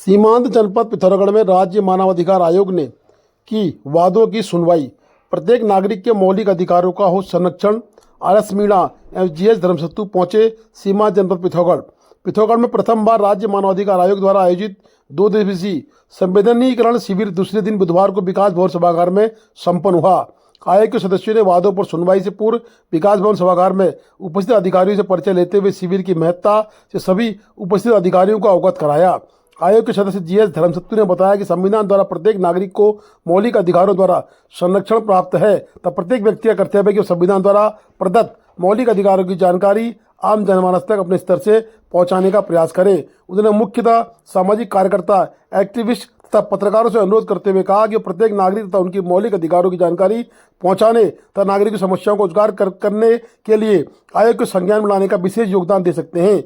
सीमांत जनपद पिथौरागढ़ में राज्य मानवाधिकार आयोग ने की वादों की सुनवाई। प्रत्येक नागरिक के मौलिक अधिकारों का हो संरक्षण। आरएस मीणा एवं जीएस धर्मसत्तू पहुंचे सीमांत जनपद पिथौरागढ़ में प्रथम बार राज्य मानवाधिकार आयोग द्वारा आयोजित 2 दिवसीय संवेदनीकरण शिविर दूसरे दिन बुधवार को विकास भवन सभागार में संपन्न हुआ। आयोग के सदस्यों ने वादों पर सुनवाई से पूर्व विकास भवन सभागार में उपस्थित अधिकारियों से परिचय लेते हुए शिविर की महत्ता से सभी उपस्थित अधिकारियों को अवगत कराया। आयोग के सदस्य जीएस धर्मसत्तू ने बताया कि संविधान द्वारा प्रत्येक नागरिक को मौलिक अधिकारों द्वारा संरक्षण प्राप्त है, तब प्रत्येक व्यक्ति का कर्तव्य है कि संविधान द्वारा प्रदत्त मौलिक अधिकारों की जानकारी आम जनमानस तक अपने स्तर से पहुंचाने का प्रयास करें। उन्होंने मुख्यतः सामाजिक कार्यकर्ता, एक्टिविस्ट तथा पत्रकारों से अनुरोध करते हुए कहा कि प्रत्येक नागरिक तथा उनकी मौलिक अधिकारों की जानकारी पहुंचाने तथा नागरिक की समस्याओं को उजागर करने के लिए आयोग को संज्ञान में लाने का विशेष योगदान दे सकते हैं।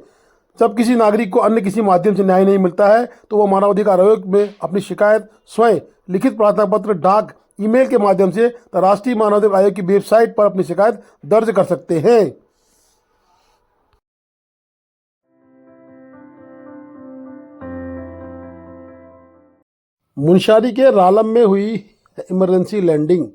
जब किसी नागरिक को अन्य किसी माध्यम से न्याय नहीं मिलता है तो वह मानवाधिकार आयोग में अपनी शिकायत स्वयं लिखित प्रार्थना पत्र, डाक, ईमेल के माध्यम से राष्ट्रीय मानवाधिकार आयोग की वेबसाइट पर अपनी शिकायत दर्ज कर सकते हैं। मुनस्यारी के रालम में हुई इमरजेंसी लैंडिंग।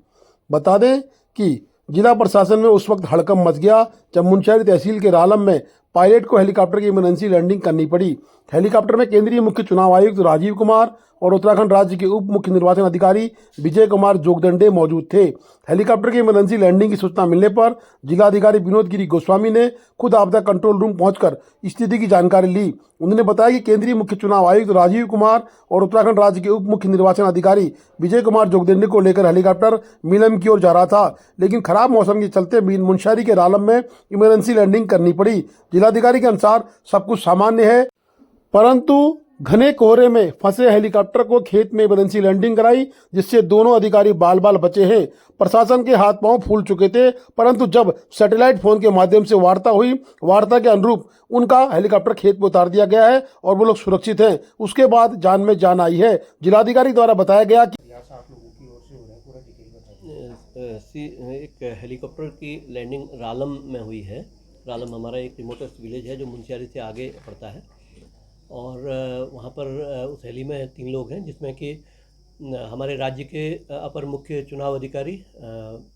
बता दें कि जिला प्रशासन में उस वक्त हड़कंप मच गया जब मुनस्यारी तहसील के रालम में पायलट को हेलीकॉप्टर की इमरजेंसी लैंडिंग करनी पड़ी। हेलीकॉप्टर में केंद्रीय मुख्य चुनाव आयुक्त राजीव कुमार और उत्तराखंड राज्य के उप मुख्य निर्वाचन अधिकारी विजय कुमार जोगदंडे मौजूद थे। हेलीकॉप्टर की इमरजेंसी लैंडिंग की सूचना मिलने पर जिलाधिकारी विनोद गिरी गोस्वामी ने खुद आपदा कंट्रोल रूम पहुंचकर स्थिति की जानकारी ली। उन्होंने बताया कि केंद्रीय मुख्य चुनाव आयुक्त राजीव कुमार और उत्तराखंड राज्य के उप मुख्य निर्वाचन अधिकारी विजय कुमार जोगदंडे को लेकर हेलीकॉप्टर मीलम की ओर जा रहा था, लेकिन खराब मौसम के चलते मुनस्यारी के रालम में इमरजेंसी लैंडिंग करनी पड़ी। जिलाधिकारी के अनुसार सब कुछ सामान्य है, परंतु घने कोहरे में फंसे हेलीकॉप्टर को खेत में इमरजेंसी लैंडिंग कराई, जिससे दोनों अधिकारी बाल बाल बचे हैं। प्रशासन के हाथ पांव फूल चुके थे, परंतु जब सैटेलाइट फोन के माध्यम से वार्ता हुई, वार्ता के अनुरूप उनका हेलीकॉप्टर खेत में उतार दिया गया है और वो लोग सुरक्षित हैं। उसके बाद जान में जान आई है। जिलाधिकारी द्वारा बताया गया कि एक हेलीकॉप्टर की लैंडिंग रालम में हुई है। रालम हमारा एक रिमोटेस्ट विलेज है जो मुनस्यारी से आगे पड़ता है और वहाँ पर उस हेली में 3 लोग हैं, जिसमें कि हमारे राज्य के अपर मुख्य चुनाव अधिकारी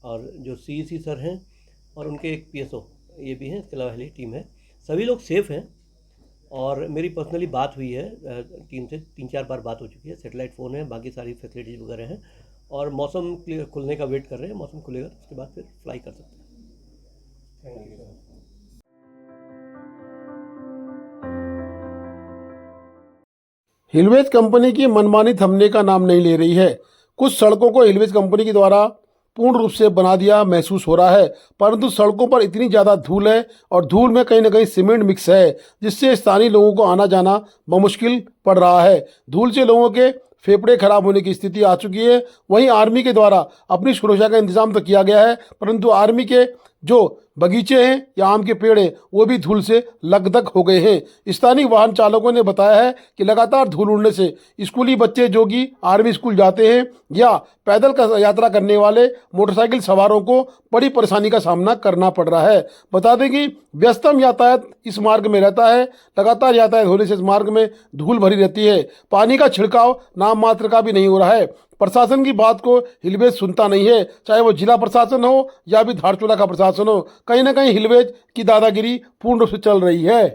और जो सीईसी सर हैं और उनके एक पीएसओ ये भी हैं। इसके अलावा हेली टीम है। सभी लोग सेफ़ हैं और मेरी पर्सनली बात हुई है टीम से, 3-4 बार बात हो चुकी है। सैटेलाइट फ़ोन है, बाकी सारी फैसिलिटीज़ वगैरह हैं और मौसम खुलने का वेट कर रहे हैं। मौसम खुलेगा तो उसके बाद फिर फ्लाई कर सकते हैं। Thank you. हिलवेज कंपनी की मनमानी थमने का नाम नहीं ले रही है। कुछ सड़कों को हिलवेज कंपनी के द्वारा पूर्ण रूप से बना दिया महसूस हो रहा है, परंतु सड़कों पर इतनी ज़्यादा धूल है और धूल में कहीं ना कहीं सीमेंट मिक्स है, जिससे स्थानीय लोगों को आना जाना बमुश्किल पड़ रहा है। धूल से लोगों के फेफड़े खराब होने की स्थिति आ चुकी है। वहीं आर्मी के द्वारा अपनी सुरक्षा का इंतजाम तो किया गया है, परंतु आर्मी के जो बगीचे हैं या आम के पेड़ हैं वो भी धूल से लकदक हो गए हैं। स्थानीय वाहन चालकों ने बताया है कि लगातार धूल उड़ने से स्कूली बच्चे जो कि आर्मी स्कूल जाते हैं या पैदल का यात्रा करने वाले मोटरसाइकिल सवारों को बड़ी परेशानी का सामना करना पड़ रहा है। बता दें कि व्यस्तम यातायात इस मार्ग में रहता है। लगातार यातायात होने से इस मार्ग में धूल भरी रहती है। पानी का छिड़काव नाम मात्र का भी नहीं हो रहा है। प्रशासन की बात को हिलवेज सुनता नहीं है, चाहे वो जिला प्रशासन हो या भी धारचूला का प्रशासन हो। कहीं ना कहीं हिलवेज की दादागिरी पूर्ण रूप से चल रही है।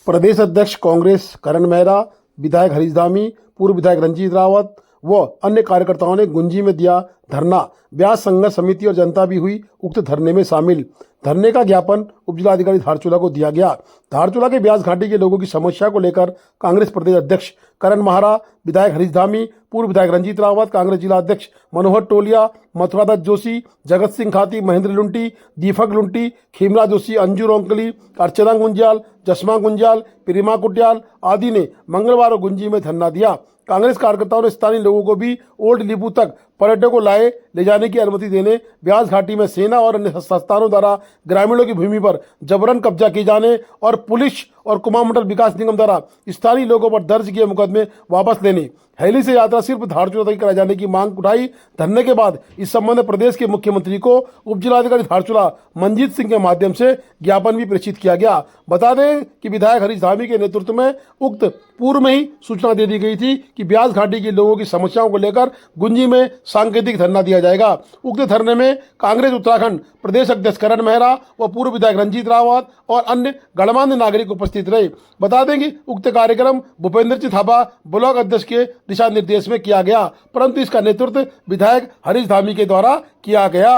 प्रदेश अध्यक्ष कांग्रेस करण मेहरा, विधायक हरीश धामी, पूर्व विधायक रंजीत रावत व अन्य कार्यकर्ताओं ने गुंजी में दिया धरना। ब्यास संघर्ष समिति और जनता भी हुई उक्त धरने में शामिल। धरने का ज्ञापन उपजिलाधिकारी धारचूला को दिया गया। धारचूला के ब्यास घाटी के लोगों की समस्या को लेकर कांग्रेस प्रदेश अध्यक्ष करण मेहरा, विधायक हरीश धामी, पूर्व विधायक रंजीत रावत, कांग्रेस जिला अध्यक्ष मनोहर टोलिया, मथुरादत्त जोशी, जगत सिंह खाती, महेंद्र लुंटी, दीपक लुंटी, खीमला जोशी, अंजू रोंकली, अर्चना गुंजाल, जसमा गुंजाल, प्रिमा कुटियाल आदि ने मंगलवार को गुंजी में धरना दिया। कांग्रेस कार्यकर्ताओं ने स्थानीय लोगों को भी ओल्ड लिपू तक पर्यटकों को ले जाने की अनुमति देने, ब्यास घाटी में सेना और अन्य संस्थानों द्वारा ग्रामीणों की भूमि पर जबरन कब्जा किए जाने और पुलिस और कुमाऊं मंडल विकास निगम द्वारा स्थानीय लोगों पर दर्ज किए मुकदमे वापस लेने, हैली से यात्रा सिर्फ धारचूला तक कराए जाने की मांग उठाई। धरने के बाद इस संबंध में प्रदेश के मुख्यमंत्री को उपजिलाधिकारी धारचूला मंजीत सिंह के माध्यम से ज्ञापन भी प्रेषित किया गया। बता दें कि विधायक हरीश धामी के नेतृत्व में उक्त पूर्व में ही सूचना दे दी गई थी कि ब्यास घाटी के लोगों की समस्याओं को लेकर गुंजी में सांकेतिक धरना दिया जाएगा। उक्त धरने में कांग्रेस उत्तराखंड प्रदेश अध्यक्ष करण मेहरा व पूर्व विधायक रंजीत रावत और अन्य गणमान्य नागरिक उपस्थित रहे। बता दें कि उक्त कार्यक्रम भूपेंद्र सिंह थापा ब्लॉक अध्यक्ष के दिशा निर्देश में किया गया, परंतु इसका नेतृत्व विधायक हरीश धामी के द्वारा किया गया।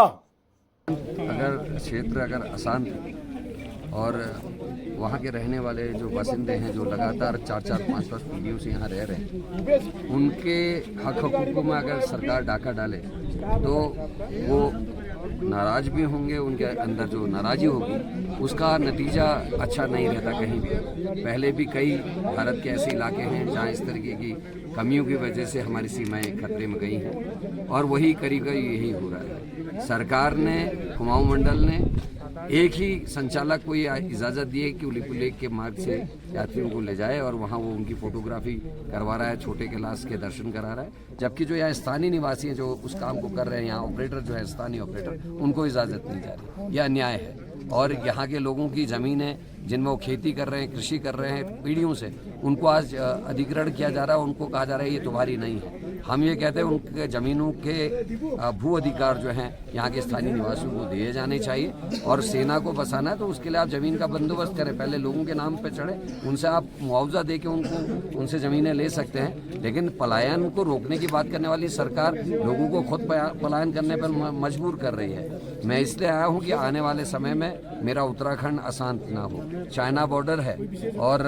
अगर क्षेत्र अगर अशांत है और वहाँ के रहने वाले जो बासिंदे हैं, जो लगातार 4-4-5-5 पीढ़ियों से यहाँ रह रहे हैं, उनके हक हकूक़ों में अगर सरकार डाका डाले तो वो नाराज भी होंगे। उनके अंदर जो नाराज़गी होगी उसका नतीजा अच्छा नहीं रहता कहीं भी। पहले भी कई भारत के ऐसे इलाके हैं जहाँ इस तरीके की कमियों की वजह से हमारी सीमाएं खतरे में गई हैं और वही करीब यही हो रहा है। सरकार ने, कुमाऊं मंडल ने एक ही संचालक को ये इजाज़त दी है कि उलिपुर लेक के मार्ग से यात्रियों को ले जाए और वहाँ वो उनकी फोटोग्राफी करवा रहा है, छोटे कैलाश के दर्शन करा रहा है, जबकि जो यहाँ स्थानीय निवासी हैं जो उस काम को कर रहे हैं, यहाँ ऑपरेटर जो है स्थानीय ऑपरेटर, उनको इजाज़त नहीं जा रही। यह अन्याय है और यहाँ के लोगों की ज़मीनें जिनमें वो खेती कर रहे हैं, कृषि कर रहे हैं पीढ़ियों से, उनको आज अधिग्रहण किया जा रहा है। उनको कहा जा रहा है ये तुम्हारी नहीं है। हम ये कहते हैं उनके ज़मीनों के भू अधिकार जो हैं यहाँ के स्थानीय निवासियों को दिए जाने चाहिए और सेना को बसाना है तो उसके लिए आप ज़मीन का बंदोबस्त करें। पहले लोगों के नाम पे चढ़े, उनसे आप मुआवजा दे के उनसे ज़मीनें ले सकते हैं, लेकिन पलायन को रोकने की बात करने वाली सरकार लोगों को खुद पलायन करने पर मजबूर कर रही है। मैं इसलिए आया हूँ कि आने वाले समय में मेरा उत्तराखंड अशांत ना हो। चाइना बॉर्डर है और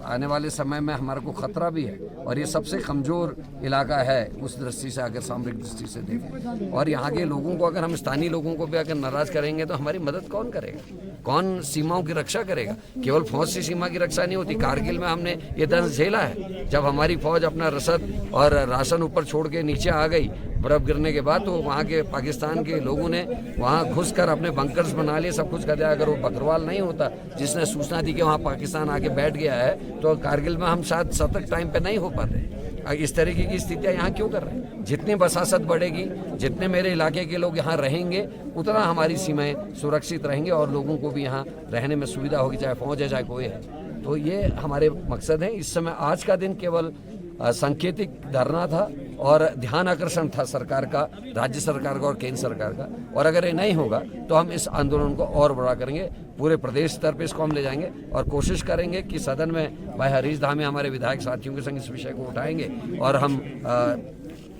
आने वाले समय में हमारे को खतरा भी है और ये सबसे कमज़ोर इलाका है उस दृष्टि से, अगर सामरिक दृष्टि से देखें। और यहाँ के लोगों को, अगर हम स्थानीय लोगों को भी अगर नाराज़ करेंगे तो हमारी मदद कौन करेगा? कौन सीमाओं की रक्षा करेगा? केवल फौज से सीमा की रक्षा नहीं होती। कारगिल में हमने ये दर्द झेला है, जब हमारी फौज अपना रसद और राशन ऊपर छोड़ के नीचे आ गई बर्फ गिरने के बाद, तो वहाँ के पाकिस्तान के लोगों ने वहाँ घुस कर अपने बंकर्स बना लिए, सब कुछ कर दिया। अगर वो बकरवाल नहीं होता जिसने सूचना दी कि वहाँ पाकिस्तान आके बैठ गया है, तो कारगिल में हम शायद सतर्क टाइम पे नहीं हो पाते। इस तरीके की स्थितियाँ यहाँ क्यों कर रहे हैं? जितनी बसासत बढ़ेगी, जितने मेरे इलाके के लोग यहाँ रहेंगे, उतना हमारी सीमाएं सुरक्षित रहेंगी और लोगों को भी यहाँ रहने में सुविधा होगी, चाहे फौज है चाहे कोई है। तो ये हमारे मकसद है। इस समय आज का दिन केवल सांकेतिक धरना था और ध्यान आकर्षण था सरकार का, राज्य सरकार का और केंद्र सरकार का। और अगर ये नहीं होगा तो हम इस आंदोलन को और बड़ा करेंगे, पूरे प्रदेश स्तर पे इसको हम ले जाएंगे और कोशिश करेंगे कि सदन में भाई हरीश धामी हमारे विधायक साथियों के संग इस विषय को उठाएंगे और हम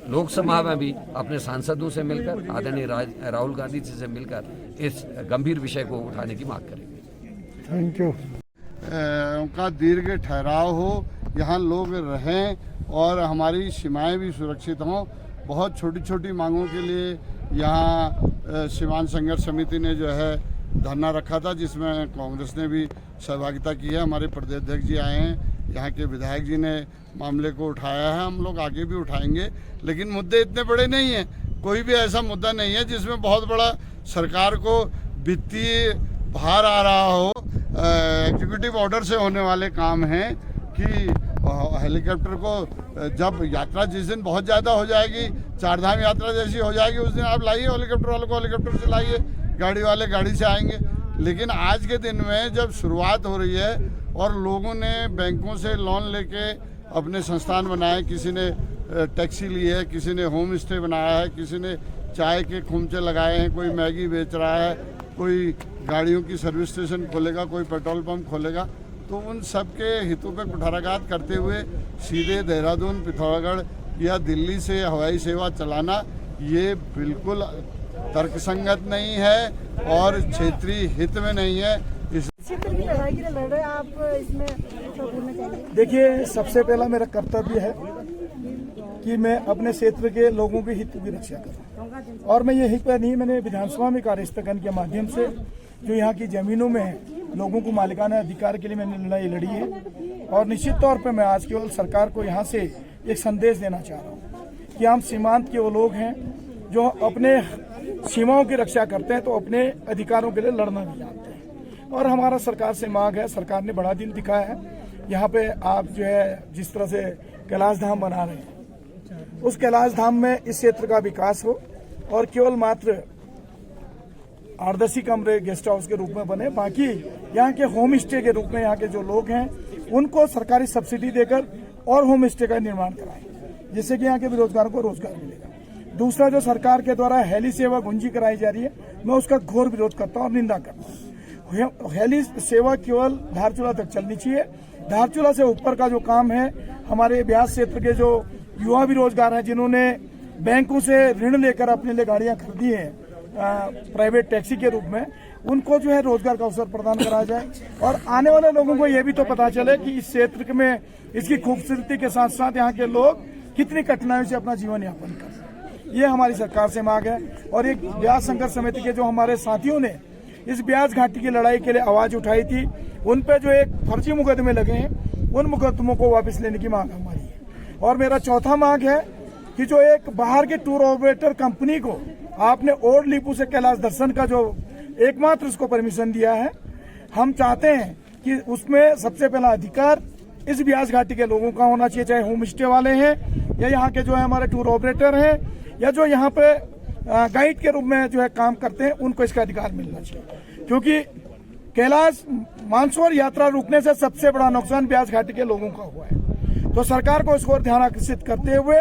लोकसभा में भी अपने सांसदों से मिलकर, आदरणीय राहुल गांधी जी से मिलकर इस गंभीर विषय को उठाने की मांग करेंगे। Thank you. उनका दीर्घ ठहराव हो, यहाँ लोग रहें और हमारी सीमाएं भी सुरक्षित हों। बहुत छोटी छोटी मांगों के लिए यहाँ सीमांत संघर्ष समिति ने जो है धरना रखा था, जिसमें कांग्रेस ने भी सहभागिता की है। हमारे प्रदेश अध्यक्ष जी आए हैं, यहाँ के विधायक जी ने मामले को उठाया है, हम लोग आगे भी उठाएंगे। लेकिन मुद्दे इतने बड़े नहीं हैं, कोई भी ऐसा मुद्दा नहीं है जिसमें बहुत बड़ा सरकार को वित्तीय भार आ रहा हो। एग्जीक्यूटिव ऑर्डर से होने वाले काम हैं कि हेलीकॉप्टर को जब यात्रा जिस दिन बहुत ज़्यादा हो जाएगी, चारधाम यात्रा जैसी हो जाएगी, उस दिन आप लाइए हेलीकॉप्टर वालों को, हेलीकॉप्टर से लाइए, गाड़ी वाले गाड़ी से आएंगे। लेकिन आज के दिन में जब शुरुआत हो रही है और लोगों ने बैंकों से लोन लेके अपने संस्थान बनाए, किसी ने टैक्सी ली है, किसी ने होम स्टे बनाया है, किसी ने चाय के खुमचे लगाए हैं, कोई मैगी बेच रहा है, कोई गाड़ियों की सर्विस स्टेशन खोलेगा, कोई पेट्रोल पंप खोलेगा, तो उन सब के हितों पर कुठाराघात करते हुए सीधे देहरादून, पिथौरागढ़ या दिल्ली से हवाई सेवा चलाना ये बिल्कुल तर्कसंगत नहीं है और क्षेत्रीय हित में नहीं है। इस क्षेत्र की लड़ाई के लिए लड़ रहे आप, इसमें बोलना चाहिए। देखिए, सबसे पहला मेरा कर्तव्य है कि मैं अपने क्षेत्र के लोगों के हित की रक्षा करूं और मैं यही पर नहीं, मैंने विधानसभा में कार्य स्थगन के माध्यम से जो यहाँ की जमीनों में है लोगों को मालिकाना अधिकार के लिए मैंने लड़ाई लड़ी है। और निश्चित तौर पर मैं आज केवल सरकार को यहाँ से एक संदेश देना चाह रहा हूँ कि हम सीमांत के वो लोग हैं जो अपने सीमाओं की रक्षा करते हैं, तो अपने अधिकारों के लिए लड़ना भी जानते हैं। और हमारा सरकार से मांग है, सरकार ने बड़ा दिल दिखाया है। यहाँ पे आप जो है जिस तरह से कैलाश धाम बना रहे हैं, उस कैलाश धाम में इस क्षेत्र का विकास हो और केवल मात्र 8-10 कमरे गेस्ट हाउस के रूप में बने, बाकी यहाँ के होम स्टे के रूप में यहाँ के जो लोग हैं उनको सरकारी सब्सिडी देकर और होम स्टे का निर्माण कराएं, जिससे कि यहाँ के बेरोजगारों को रोजगार मिलेगा। दूसरा, जो सरकार के द्वारा हेली सेवा गुंजी कराई जा रही है, मैं उसका घोर विरोध करता हूँ और निंदा करता हूँ। हेली सेवा केवल धारचूला तक चलनी चाहिए। धारचूला से ऊपर का जो काम है, हमारे ब्यास क्षेत्र के जो युवा बेरोजगार हैं जिन्होंने बैंकों से ऋण लेकर अपने लिए गाड़ियां खरीदी हैं प्राइवेट टैक्सी के रूप में, उनको जो है रोजगार का अवसर प्रदान कराया जाए और आने वाले लोगों को ये भी तो पता चले कि इस क्षेत्र में इसकी खूबसूरती के साथ साथ यहाँ के लोग कितनी कठिनाइयों से अपना जीवन यापन कर रहे हैं। ये हमारी सरकार से मांग है। और एक ब्यास संघर्ष समिति के जो हमारे साथियों ने इस ब्यास घाटी की लड़ाई के लिए आवाज उठाई थी, उन पे जो एक फर्जी मुकदमे लगे हैं, उन मुकदमों को वापस लेने की मांग हमारी है। और मेरा चौथा मांग है कि जो एक बाहर के टूर ऑपरेटर कंपनी को आपने ओल्ड लिपू से कैलाश दर्शन का जो एकमात्र उसको परमिशन दिया है, हम चाहते हैं कि उसमें सबसे पहला अधिकार इस ब्यास घाटी के लोगों का होना चाहिए, चाहे होम स्टे वाले हैं या यहाँ के जो है हमारे टूर ऑपरेटर हैं या जो यहाँ पे गाइड के रूप में जो है काम करते हैं, उनको इसका अधिकार मिलना चाहिए। क्योंकि कैलाश मानसरोवर यात्रा रुकने से सबसे बड़ा नुकसान ब्यास घाटी के लोगों का हुआ है। तो सरकार को इसको ध्यान आकर्षित करते हुए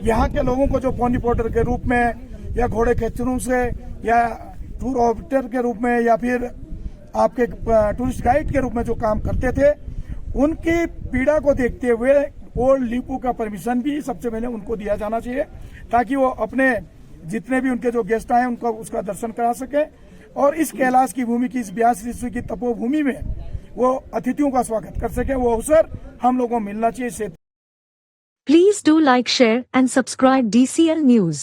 यहाँ के लोगों को जो पोनी पोर्टर के रूप में या घोड़े खेचरों से या टूर ऑपरेटर के रूप में या फिर आपके टूरिस्ट गाइड के रूप में जो काम करते थे, उनकी पीड़ा को देखते हुए ओल्ड लिपू का परमिशन भी सबसे पहले उनको दिया जाना चाहिए, ताकि वो अपने जितने भी उनके जो गेस्ट आए उनको उसका दर्शन करा सके और इस कैलाश की भूमि की, इस ब्यास ऋषि की तपोभूमि में वो अतिथियों का स्वागत कर सके। वो अवसर हम लोगों को मिलना चाहिए। Please do like, share and subscribe DCL News.